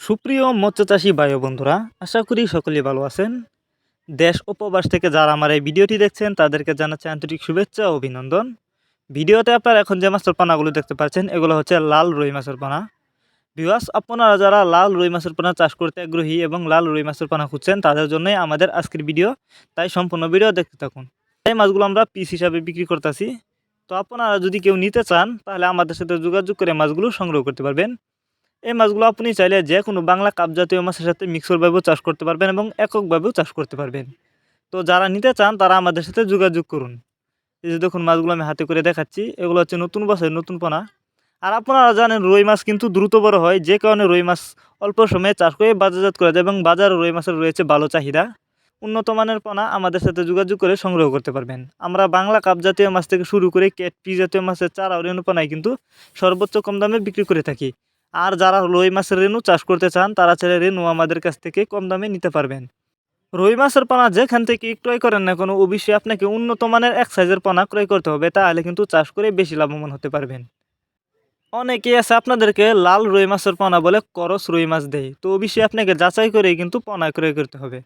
সুপ্রিয় মৎস্যচাষী ভাই ও বন্ধুরা, আশা করি সকলেই ভালো আছেন। দেশ ও প্রবাস থেকে যারা আমার এই ভিডিওটি দেখছেন তাদেরকে জানাচ্ছি আন্তরিক শুভেচ্ছা ও অভিনন্দন। ভিডিওতে আপনারা এখন যে মাছের পোনাগুলো দেখতে পাচ্ছেন এগুলো হচ্ছে লাল রুই মাছের পোনা। ভিউয়ার্স, আপনারা যারা লাল রুই মাছের পোনা চাষ করতে আগ্রহী এবং লাল রুই মাছের পোনা খুঁজছেন তাদের জন্যই আমাদের আজকের ভিডিও, তাই সম্পূর্ণ ভিডিও দেখতে থাকুন। এই মাছগুলো আমরা পিস হিসাবে বিক্রি করতেছি। তো আপনারা যদি কেউ নিতে চান তাহলে আমাদের সাথে যোগাযোগ করে মাছগুলো সংগ্রহ করতে পারবেন। এই মাছগুলো আপনি চাইলে যে কোনো বাংলা কাপ জাতীয় মাছের সাথে মিক্সরভাবেও চাষ করতে পারবেন এবং এককভাবেও চাষ করতে পারবেন। তো যারা নিতে চান তারা আমাদের সাথে যোগাযোগ করুন। এই যে দেখুন মাছগুলো আমি হাতে করে দেখাচ্ছি, এগুলো হচ্ছে নতুন বছরের নতুন পোনা। আর আপনারা জানেন রুই মাছ কিন্তু দ্রুত বড় হয়, যে কারণে রুই মাছ অল্প সময়ে চাষ করে বাজারজাত করা যায় এবং বাজারে রুই মাছের রয়েছে ভালো চাহিদা। উন্নত মানের পোনা আমাদের সাথে যোগাযোগ করে সংগ্রহ করতে পারবেন। আমরা বাংলা কাপ জাতীয় মাছ থেকে শুরু করে ক্যাটফিশ জাতীয় মাছের চারা ও রেণু পোনায় কিন্তু সর্বোচ্চ কম দামে বিক্রি করে থাকি। আর যারা রুই মাছের রেণু চাষ করতে চান তারা চাইলে রেণু আমাদের কাছ থেকে কম দামে নিতে পারবেন। রুই মাছের পোনা যেখান থেকে ক্রয় করেন না কোনো, অবশ্যই আপনাকে উন্নত মানের এক সাইজের পোনা ক্রয় করতে হবে, তাহলে কিন্তু চাষ করে বেশি লাভবান হতে পারবেন। অনেকেই আছে আপনাদেরকে লাল রুই মাছের পোনা বলে করস রুই মাছ দেয়, তো অবশ্যই আপনাকে যাচাই করেই কিন্তু পোনা ক্রয় করতে হবে।